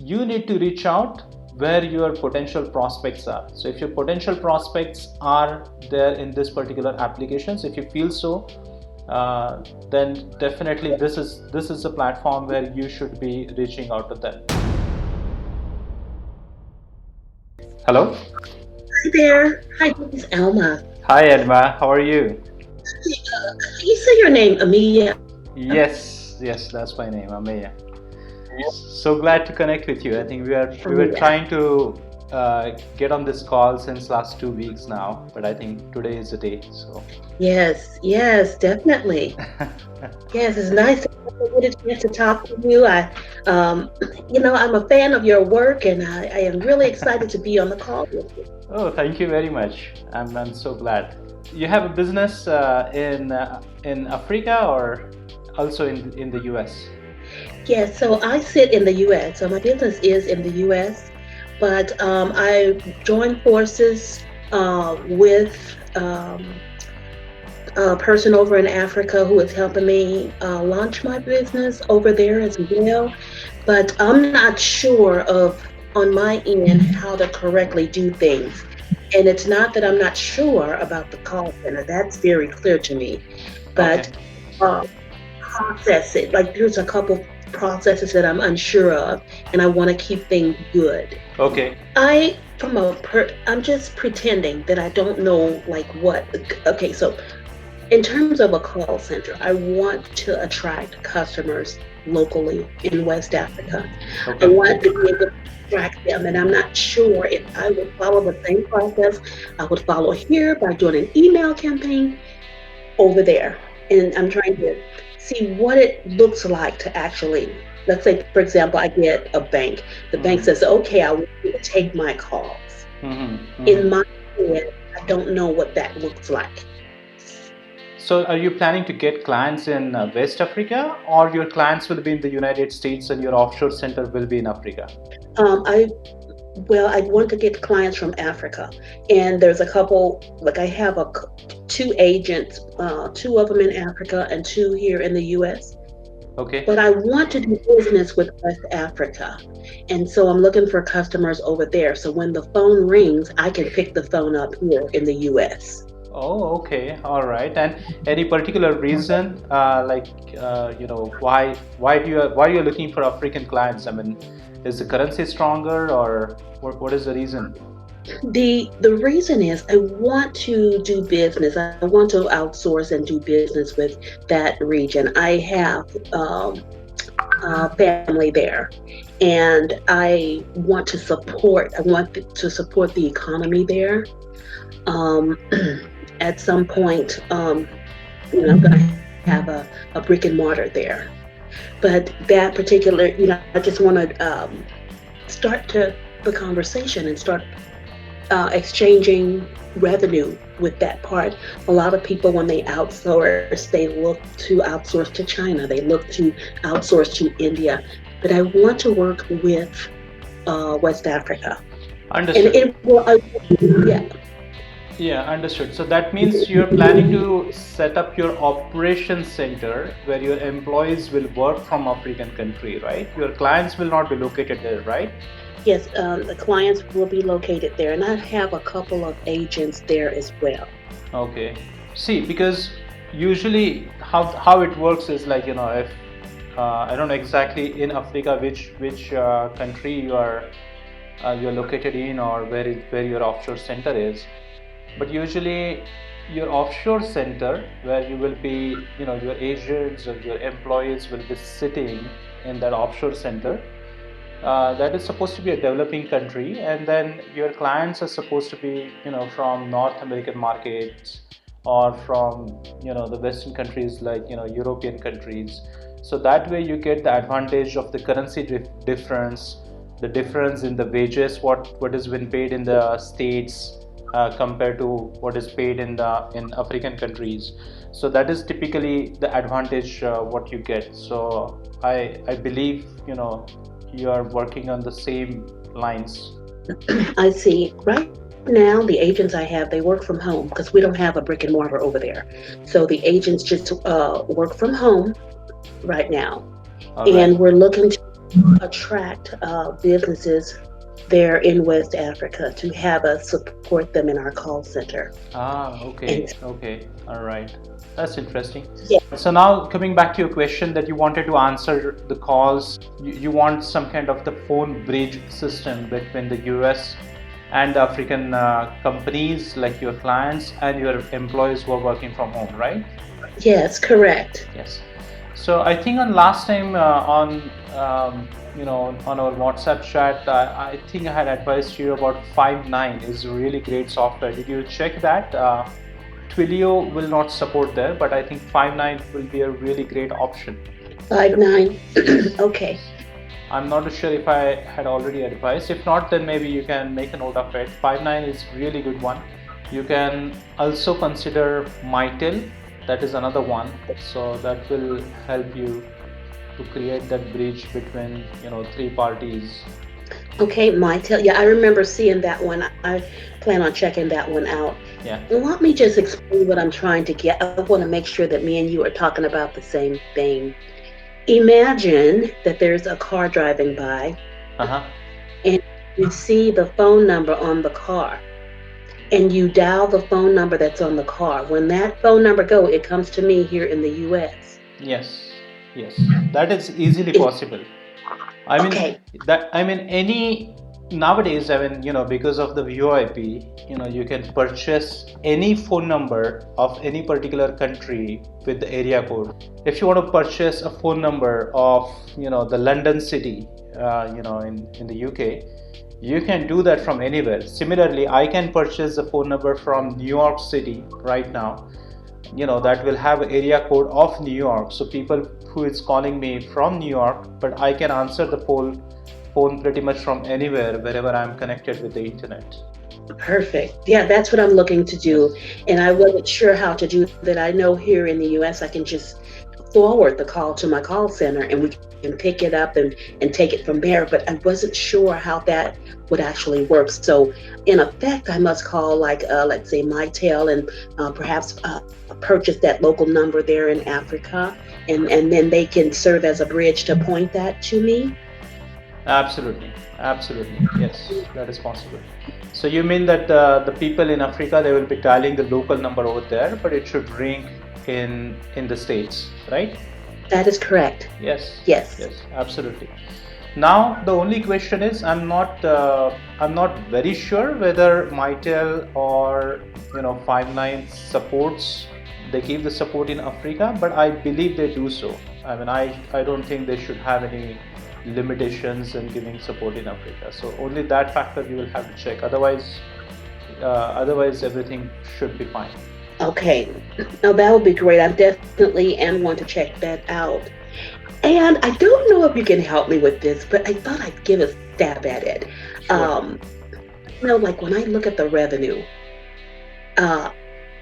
you need to reach out where your potential prospects are. So if your potential prospects are there in this particular applications, if you feel so, then definitely this is a platform where you should be reaching out to them. Hello. Hi there. Hi, this is Alma. Hi Alma, how are you? You say your name, Ameya? Yes, that's my name, Ameya. So glad to connect with you. I think we were Ameya. trying to get on this call since last 2 weeks now, but I think today is the day. So Yes, definitely. Yes, it's nice to get a chance to talk to you. Um, I'm a fan of your work, and I am really excited to be on the call with you. oh, thank you very much. I'm so glad. You have a business in Africa or also in the US? Yes, so I sit in the U.S. So my business is in the U.S., but I joined forces with a person over in Africa who is helping me launch my business over there as well. But I'm not sure of on my end how to correctly do things. And it's not that I'm not sure about the call center. That's very clear to me. But Okay. uh, process it. Like there's a couple processes that I'm unsure of, and I want to keep things good. Okay. I'm just pretending that I don't know like what. Okay, so in terms of a call center, I want to attract customers locally in West Africa. I Okay. want to be able to attract them, and I'm not sure if I would follow the same process I would follow here by doing an email campaign over there. And I'm trying to see what it looks like to actually, let's say, for example, I get a bank. The bank Mm-hmm. says, okay, I want you to take my calls. Mm-hmm. In my Mm-hmm. head, I don't know what that looks like. So, are you planning to get clients in West Africa, or your clients will be in the United States and your offshore center will be in Africa? I Well, I want to get clients from Africa, and there's a couple. Like I have two agents, two of them in Africa and two here in the U.S. Okay. But I want to do business with West Africa, and so I'm looking for customers over there. So when the phone rings, I can pick the phone up here in the U.S. Oh, okay. All right. And any particular reason, why you're looking for African clients? I mean, is the currency stronger, or what is the reason? The reason is I want to do business. I want to outsource and do business with that region. I have family there, and I want to support the economy there. Um, at some point, I'm going to have a brick and mortar there. But that particular, I just want to start to the conversation and start exchanging revenue with that part. A lot of people, when they outsource, they look to outsource to China, they look to outsource to India. But I want to work with West Africa, and Understood. it will. Yeah. Yeah, understood. So that means you're planning to set up your operation center where your employees will work from African country, right? Your clients will not be located there, right? Yes, the clients will be located there, and I have a couple of agents there as well. Okay. See, because usually how it works is like, if I don't know exactly in Africa which country you're located in, or where your offshore center is, but usually your offshore center where you will be, your agents or your employees will be sitting in that offshore center, that is supposed to be a developing country, and then your clients are supposed to be, from North American markets, or from, the Western countries, like, European countries. So that way you get the advantage of the currency difference, the difference in the wages, what has been paid in the states, compared to what is paid in African countries. So that is typically the advantage what you get. So I believe, you are working on the same lines. I see. Right now, the agents I have, they work from home because we don't have a brick and mortar over there. So the agents just work from home right now, All right. and we're looking to attract businesses there in West Africa to have us support them in our call center. Ah, And okay, okay, all right. That's interesting. yeah, So now coming back to your question that you wanted to answer the calls, you want some kind of the phone bridge system between the US and the African companies like your clients and your employees who are working from home, right? yes, correct. Yes. So I think on last time on on our WhatsApp chat, I think I had advised you about 5.9 is really great software. Did you check that? Twilio will not support there, but I think 5.9 will be a really great option. 5 9. Yes. Okay. Yes. I'm not sure if I had already advised. If not, then maybe you can make a note of it. 5.9 is really good one. You can also consider Mytel. That is another one. So that will help you to create that bridge between three parties. Okay, my tell. Yeah, I remember seeing that one. I plan on checking that one out. Yeah. Let me just explain what I'm trying to get. I want to make sure that me and you are talking about the same thing. Imagine that there's a car driving by Uh huh. and you see the phone number on the car and you dial the phone number that's on the car. When that phone number go, it comes to me here in the US. Yes. Yes. That is easily It, possible. I mean okay, any nowadays. I mean, because of the VoIP, you can purchase any phone number of any particular country with the area code. If you want to purchase a phone number of the London city, in the UK, you can do that from anywhere. Similarly, I can purchase a phone number from New York City right now, that will have area code of New York, so people who is calling me from New York, but I can answer the phone pretty much from anywhere wherever I'm connected with the internet. perfect. Yeah, that's what I'm looking to do. Yes. And I wasn't sure how to do that. I know here in the US I can just forward the call to my call center and we can pick it up and take it from there. But I wasn't sure how that would actually work. So in effect, I must call like let's say MyTel and perhaps purchase that local number there in Africa, and then they can serve as a bridge to point that to me. Absolutely, absolutely, yes, that is possible. So you mean that the people in Africa, they will be dialing the local number over there, but it should ring in the states, right? That is correct. Yes, Yes. yes, absolutely. Now the only question is, I'm not very sure whether Mytel or 5.9 supports. They give the support in Africa, but I believe they do so. I mean, I don't think they should have any limitations in giving support in Africa. So only that factor you will have to check. Otherwise everything should be fine. Okay. Now that would be great. I definitely am going to check that out. And I don't know if you can help me with this, but I thought I'd give a stab at it. Sure. Um, like when I look at the revenue, uh,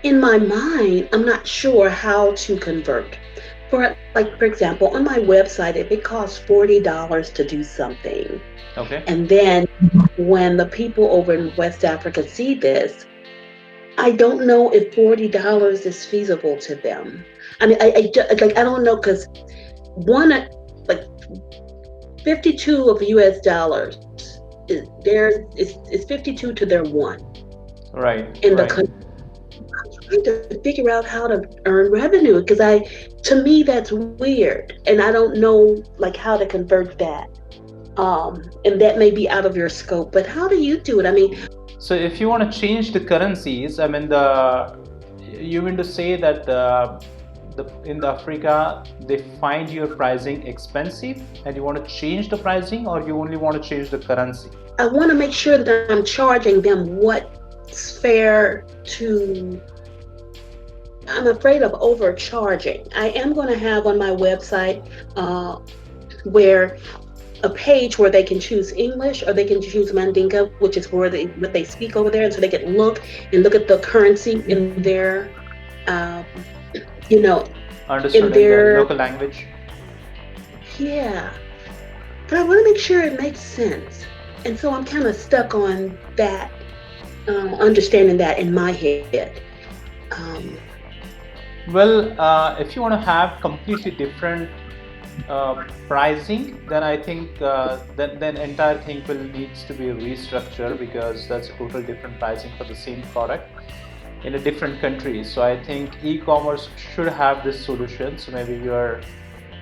in my mind, I'm not sure how to convert. For example, on my website, if it costs $40 to do something, Okay. and then when the people over in West Africa see this, I don't know if $40 is feasible to them. I mean, like I don't know because one like 52 of US dollars is is 52 to their one Right. in the Right. country. Trying to figure out how to earn revenue because I to me that's weird and I don't know like how to convert that. And that may be out of your scope, but how do you do it? I mean, So if you want to change the currencies, I mean, you mean to say that the in the Africa they find your pricing expensive and you want to change the pricing, or you only want to change the currency? I want to make sure that I'm charging them what's fair to. I'm afraid of overcharging. I am going to have on my website where a page where they can choose English or they can choose Mandinka, which is where they what they speak over there, and so they can look at the currency in their, um, you know, in Understood, in the their local language. yeah. But I want to make sure it makes sense, and so I'm kind of stuck on that, understanding that in my head. Um, Well, if you want to have completely different Pricing, then I think then entire thing will needs to be restructured because that's a total different pricing for the same product in a different country. So I think e-commerce should have this solution. So maybe your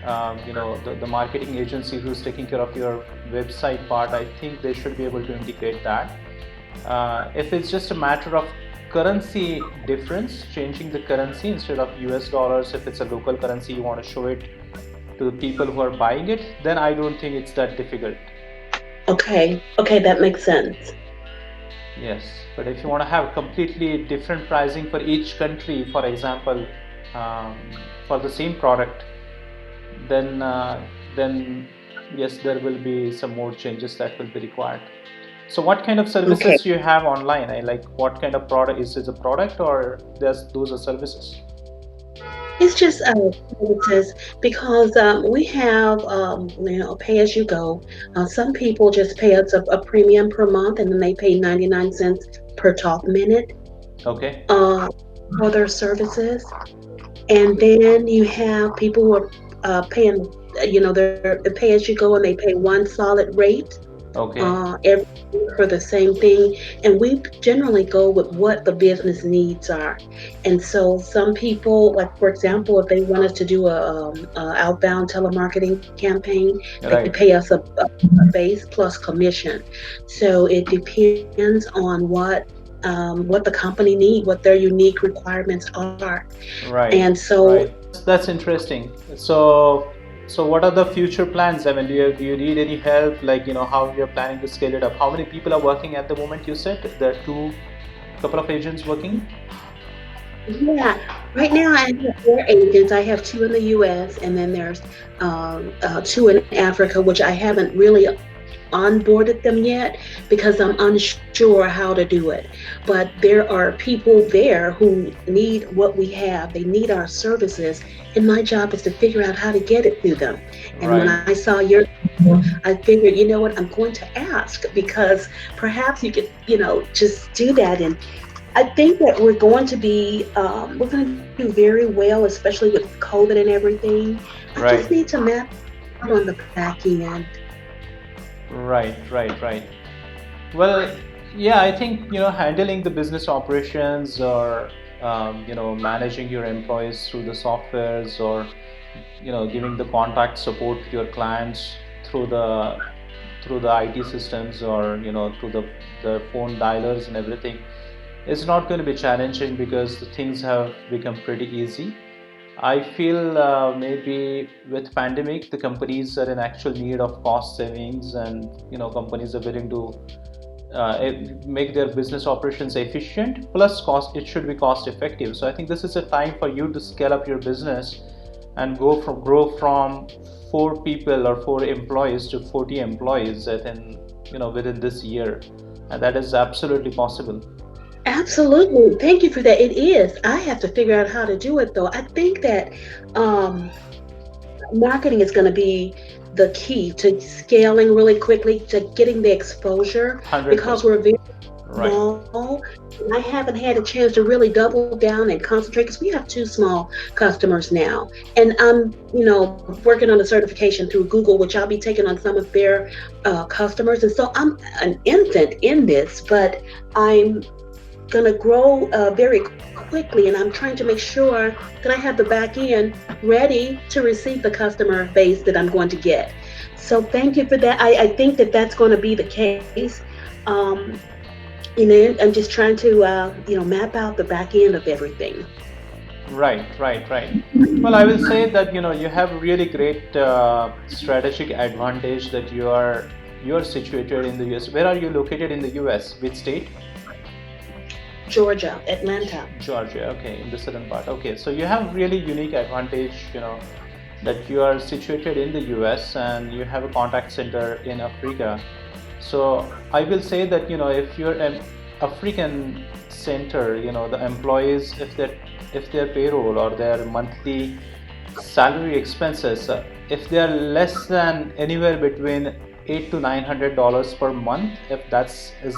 the marketing agency who's taking care of your website part, I think they should be able to integrate that. If it's just a matter of currency difference, changing the currency instead of US dollars, if it's a local currency, you want to show it to the people who are buying it, then I don't think it's that difficult. Okay, okay, that makes sense. Yes, but if you want to have completely different pricing for each country, for example, um, for the same product, then yes, there will be some more changes that will be required. So what kind of Okay. services you have online? I like what kind of product is it a product or there's those are services? It's just services because we have pay as you go. Some people just pay us a premium per month, and then they pay 99 cents per talk minute Okay. uh, for their services. And then you have people who are paying, they're pay as you go, and they pay one solid rate Okay. every year for the same thing. And we generally go with what the business needs are. And so some people, like for example, if they want us to do a outbound telemarketing campaign, they pay Right. us a base plus commission. So it depends on what the company need, what their unique requirements are. And Right. so Right. That's interesting. So what are the future plans? I mean, do you need any help? Like, how you're planning to scale it up? How many people are working at the moment? You said there are two, couple of agents working. yeah, right now I have 4 agents. I have two in the U.S. and then there's two in Africa, which I haven't really onboarded them yet because I'm unsure how to do it. But there are people there who need what we have. They need our services, and my job is to figure out how to get it to them. And when Right. I saw your, I figured, you know what, I'm going to ask because perhaps you could, just do that. And I think that we're going to do very well, especially with COVID and everything. I just Right. need to map out on the back end. Right. Right. Right. Well, yeah, I think handling the business operations or managing your employees through the softwares or giving the contact support to your clients through the IT systems or through the phone dialers and everything is not going to be challenging because the things have become pretty easy. I feel maybe with pandemic, the companies are in actual need of cost savings, and companies are willing to make their business operations efficient. Plus, cost it should be cost effective. So I think this is a time for you to scale up your business and grow from 4 people or 4 employees to 40 employees within this year, and that is absolutely possible. Absolutely. Thank you for that. It is. I have to figure out how to do it though. I think that um, marketing is going to be the key to scaling really quickly, to getting the exposure because 100%. we're very Right. small. And I haven't had a chance to really double down and concentrate because we have two small customers now. And I'm, working on a certification through Google, which I'll be taking on some of their customers. And so I'm an infant in this, but I'm going to grow very quickly, and I'm trying to make sure that I have the back end ready to receive the customer base that I'm going to get. So thank you for that. I think that that's going to be the case. Um, I'm just trying to map out the back end of everything. Right, right, right. Well, I will say that you have really great strategic advantage that you are situated in the US. Where are you located in the US? Which state? Georgia, Atlanta. Georgia. Okay, in the southern part. Okay, so you have really unique advantage, that you are situated in the US and you have a contact center in Africa. So I will say that if you're an African center, the employees, if their payroll or their monthly salary expenses, if they are less than anywhere between $800 to $900 per month, if that's is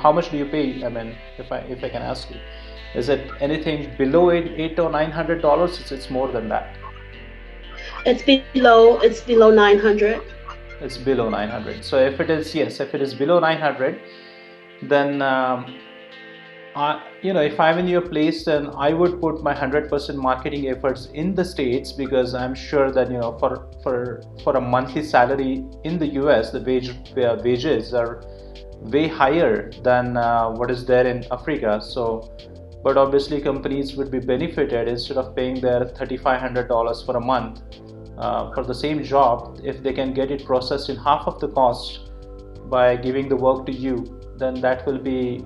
how much do you pay? I mean, if I can ask you, is it anything below eight or $900? It's more than that. It's below 900. It's below 900. So if it is, yes, if it is below 900, then if I'm in your place, then I would put my 100% marketing efforts in the states, because I'm sure that for a monthly salary in the US, the wages are way higher than what is there in Africa. So, but obviously companies would be benefited instead of paying their $3,500 for a month for the same job. If they can get it processed in half of the cost by giving the work to you, then that will be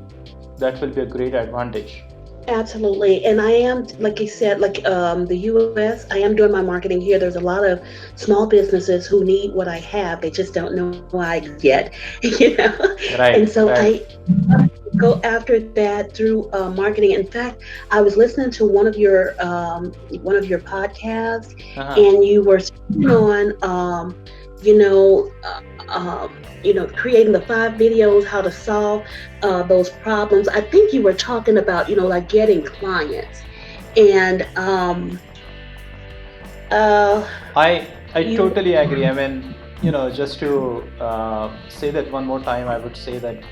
a great advantage. Absolutely. And I am, like you said, like the US, I am doing my marketing here. There's a lot of small businesses who need what I have. They just don't know I exist yet, you know? And Right, so right. I go after that through marketing. In fact, I was listening to one of your podcasts, Uh-huh. and you were speaking on you know creating the 5 videos how to solve those problems. I think you were talking about like getting clients, and uh, I you totally agree. I mean, just to say that one more time, I would say that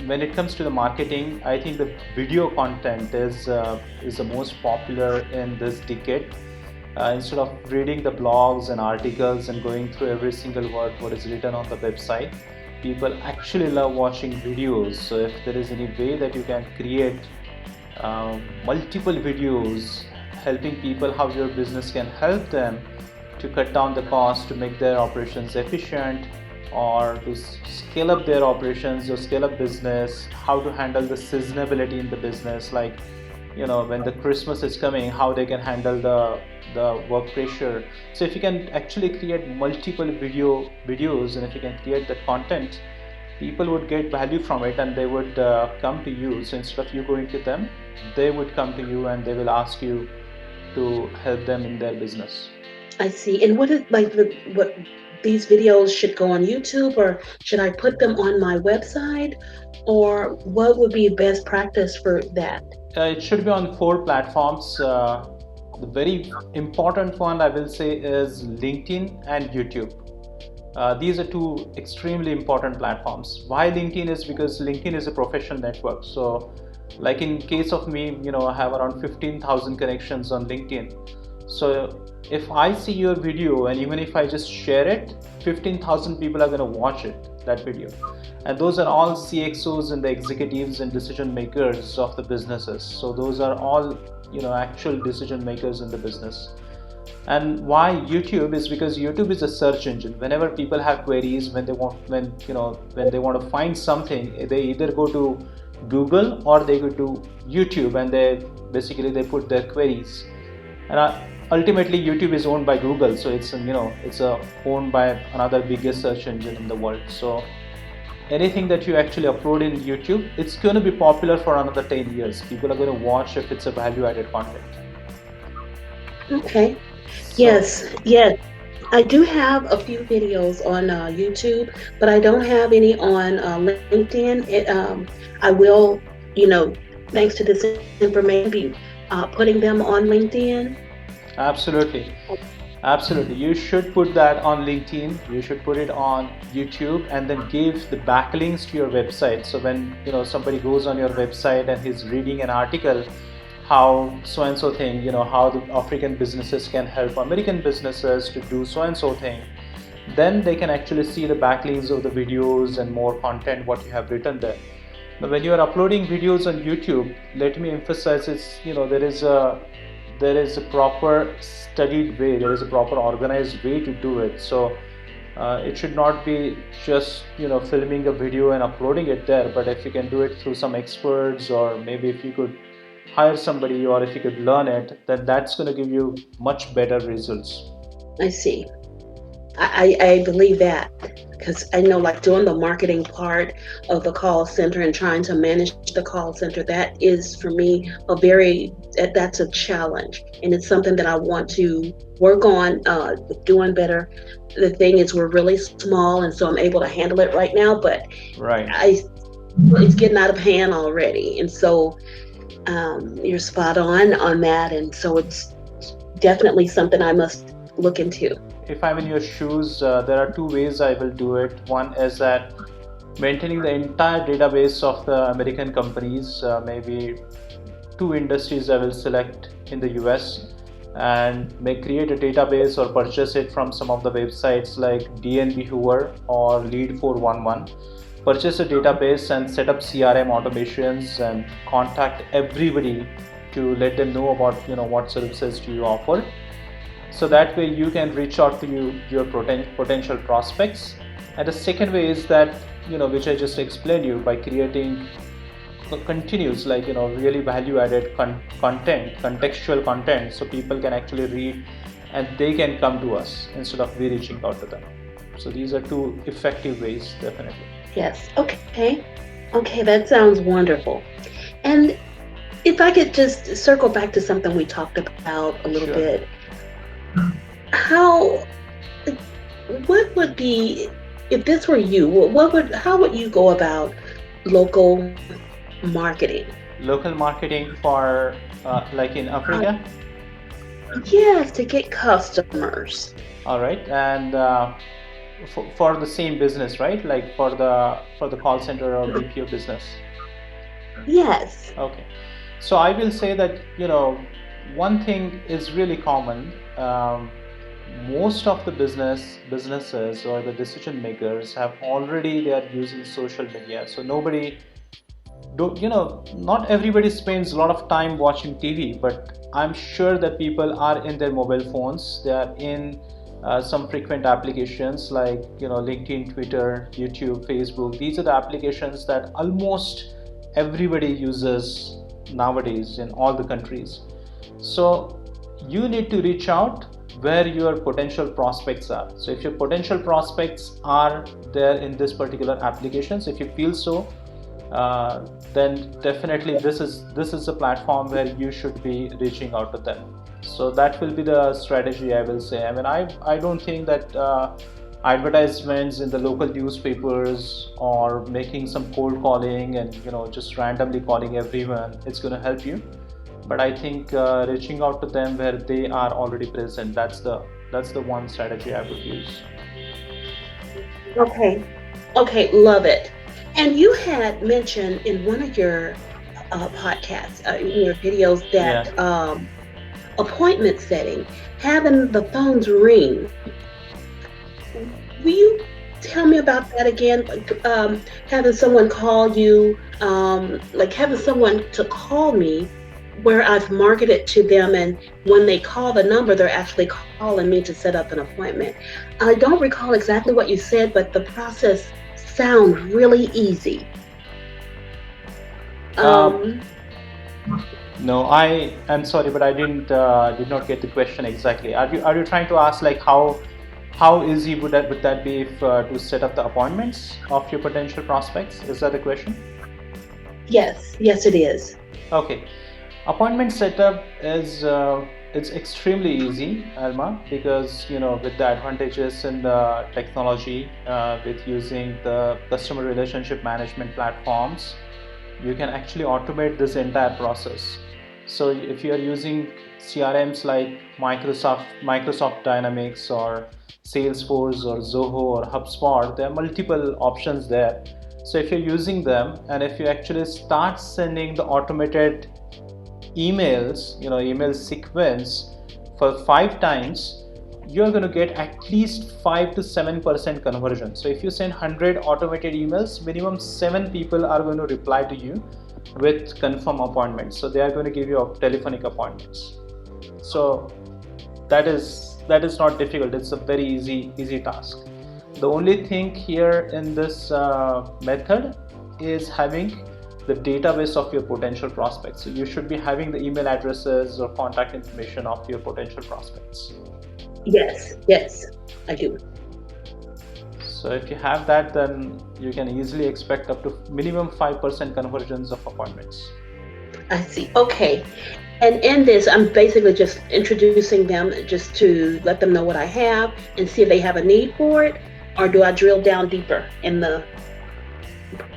when it comes to the marketing, I think the video content is the most popular in this decade. Instead of reading the blogs and articles and going through every single word what is written on the website, people actually love watching videos. So if there is any way that you can create multiple videos helping people how your business can help them to cut down the cost, to make their operations efficient, or to scale up their operations or scale up business, how to handle the seasonability in the business, like when the Christmas is coming, how they can handle the work pressure. So if you can actually create multiple videos, and if you can create the content, people would get value from it, and they would come to you. So instead of you going to them, they would come to you and they will ask you to help them in their business. I see. And what is like what these videos should go on YouTube, or should I put them on my website, or what would be best practice for that? It should be on 4 platforms. The very important one I will say is LinkedIn and YouTube. These are two extremely important platforms. Why LinkedIn is because LinkedIn is a professional network. So, like in case of me, I have around 15,000 connections on LinkedIn. So, if I see your video and even if I just share it, 15,000 people are going to watch that video. And those are all CXOs and the executives and decision makers of the businesses. So, those are all, actual decision makers in the business. And why YouTube is because YouTube is a search engine. Whenever people have queries, when they want to find something, they either go to Google or they go to YouTube, and they put their queries. And ultimately YouTube is owned by Google, so it's owned by another biggest search engine in the world. So anything that you actually upload in YouTube, it's going to be popular for another 10 years. People are going to watch if it's a value added content. Okay. So Yes. I do have a few videos on YouTube, but I don't have any on LinkedIn. I will, you know, thanks to this information, be putting them on LinkedIn. absolutely. Absolutely. You should put that on LinkedIn, you should put it on YouTube, and then give the backlinks to your website. So when somebody goes on your website and he's reading an article, how so and so thing, how the African businesses can help American businesses to do so and so thing, then they can actually see the backlinks of the videos and more content what you have written there. Now, when you are uploading videos on YouTube, let me emphasize it's there is a proper studied way, there is a proper organized way to do it. So it should not be just filming a video and uploading it there, but if you can do it through some experts, or maybe if you could hire somebody, or if you could learn it, then that's going to give you much better results. I see. I believe that because I know, like, doing the marketing part of the call center and trying to manage the call center, that is for me that's a challenge, and it's something that I want to work on doing better. The thing is, we're really small, and so I'm able to handle it right now, but Right. I it's getting out of hand already, and so you're spot on that, and so it's definitely something I must look into? If I'm in your shoes, there are two ways I will do it. One is that maintaining the entire database of the American companies, maybe two industries I will select in the US, and may create a database or purchase it from some of the websites like DNB Hoover or Lead 411. Purchase a database and set up CRM automations and contact everybody to let them know about what services do you offer. So that way you can reach out to your potential prospects. And the second way is that which I just explained you, by creating continuous, like really value added content, contextual content, so people can actually read and they can come to us instead of we reaching out to them. So these are two effective ways, definitely. Yes. Okay. Okay, that sounds wonderful. And if I could just circle back to something we talked about a little Sure. bit, how, what would be, if this were you, how would you go about local marketing? Local marketing for like in Uh, Africa. yes, to get customers. All right. And for the same business, right? Like for the call center or BPO business. Yes. Okay. So I will say that one thing is really common. Most of the businesses or the decision makers have already, they are using social media. So nobody do not everybody spends a lot of time watching TV, but I'm sure that people are in their mobile phones. They are in some frequent applications like LinkedIn, Twitter, YouTube, Facebook. These are the applications that almost everybody uses nowadays in all the countries. So you need to reach out where your potential prospects are. So if your potential prospects are there in this particular applications, if you feel so, then definitely this is a platform where you should be reaching out to them. So that will be the strategy, I will say. I mean, I don't think that advertisements in the local newspapers or making some cold calling and just randomly calling everyone, it's going to help you. But I think reaching out to them where they are already present, that's the one strategy I would use. Okay. Okay, love it. And you had mentioned in one of your podcasts, in your videos, Yeah. that appointment setting, having the phones ring. Will you tell me about that again? Like, having someone call you, like having someone to call me where I've marketed to them, and when they call the number, they're actually calling me to set up an appointment. I don't recall exactly what you said, but the process sounds really easy. Um, Um, no, I am sorry, but I did not get the question exactly. Are you trying to ask like how easy would that be if to set up the appointments of your potential prospects? Is that the question? yes, yes, it is. Okay. Appointment setup is it's extremely easy, Alma, because with the advantages in the technology, with using the customer relationship management platforms, you can actually automate this entire process. So if you are using CRMs like Microsoft Dynamics or Salesforce or Zoho or HubSpot, there are multiple options there. So if you're using them and if you actually start sending the automated emails, email sequence for 5 times, you're going to get at least 5 to 7% conversion. So if you send 100 automated emails, minimum 7 people are going to reply to you with confirm appointments. So they are going to give you telephonic appointments. So that is not difficult. It's a very easy task. The only thing here in this method is having the database of your potential prospects. So you should be having the email addresses or contact information of your potential prospects. Yes, yes, I do. So if you have that, then you can easily expect up to minimum 5% conversions of appointments. I see. Okay. And in this, I'm basically just introducing them just to let them know what I have and see if they have a need for it, or do I drill down deeper in the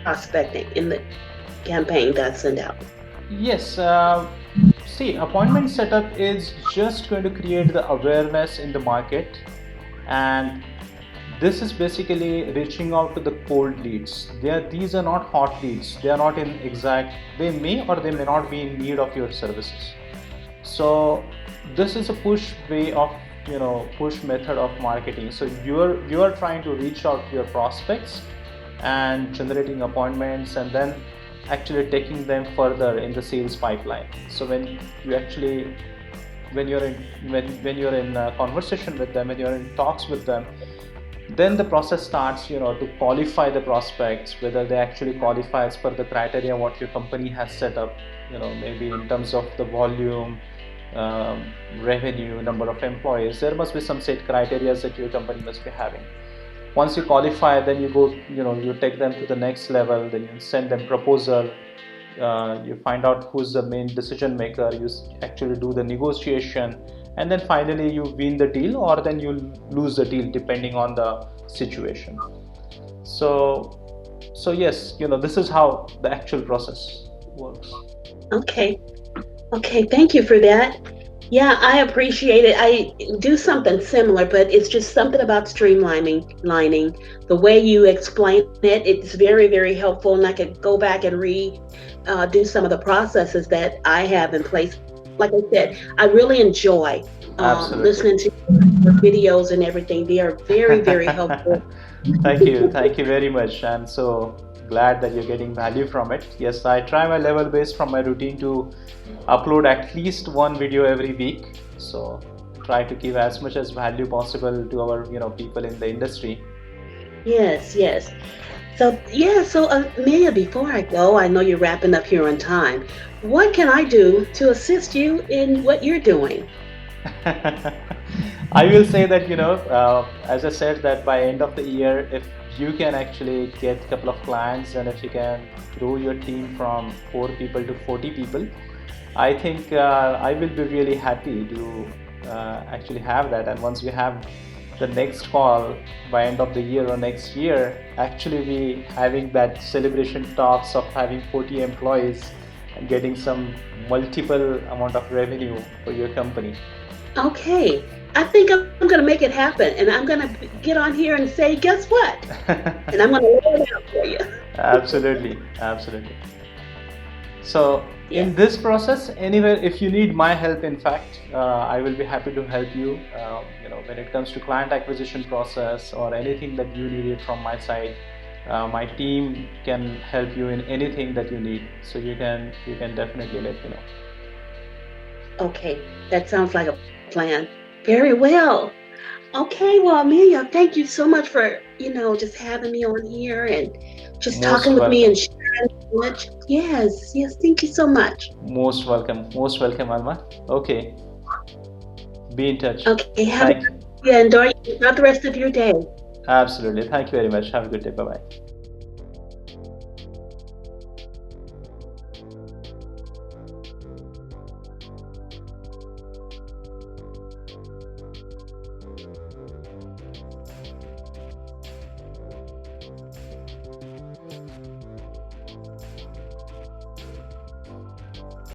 prospecting, in the campaign that I send out? Yes, See, appointment setup is just going to create the awareness in the market, and this is basically reaching out to the cold leads. These are not hot leads. They are not in exact. They may or they may not be in need of your services. So this is a push way of, push method of marketing. So you are trying to reach out to your prospects and generating appointments, and then actually taking them further in the sales pipeline. So you actually when you're in when you're in conversation with them, when you're in talks with them, then the process starts, to qualify the prospects, whether they actually qualify as per the criteria what your company has set up, maybe in terms of the volume, um, revenue, number of employees. There must be some set criteria that your company must be having. Once you qualify, then you go, you take them to the next level, then you send them proposal, you find out who's the main decision maker, you actually do the negotiation, and then finally you win the deal, or then you lose the deal depending on the situation. So yes, this is how the actual process works. Okay. Okay, thank you for that. Yeah, I appreciate it. I do something similar, but it's just something about lining. The way you explain it, it's very, very helpful, and I could go back and do some of the processes that I have in place. Like I said, I really enjoy Absolutely. listening to your videos and everything. They are very, very helpful. Thank you very much. I'm so glad that you're getting value from it. Yes, I try my level best from my routine to upload at least one video every week. So try to give as much as value possible to our, people in the industry. Yes, yes. So, yeah, so Amelia, before I go, I know you're wrapping up here on time. What can I do to assist you in what you're doing? I will say that, as I said, that by end of the year, if you can actually get a couple of clients, and if you can grow your team from 4 people to 40 people, I think I will be really happy to actually have that. And once we have the next call by end of the year or next year, actually be having that celebration talks of having 40 employees and getting some multiple amount of revenue for your company. Okay, I think I'm going to make it happen, and I'm going to get on here and say, guess what? And I'm going to lay it out for you. Absolutely, absolutely. So Yes. in this process, anywhere, if you need my help, in fact, I will be happy to help you. When it comes to client acquisition process or anything that you needed from my side, my team can help you in anything that you need. So you can definitely let me know. Okay, that sounds like a plan. Very well. Okay, well, Amelia, thank you so much for, just having me on here and just talking Most with me and welcome. sharing so much. Yes, yes, thank you so much. Most welcome. Most welcome, Alma. Okay, be in touch. Okay, Thank you. yeah, enjoy the rest of your day. Absolutely. Thank you very much. Have a good day. Bye bye.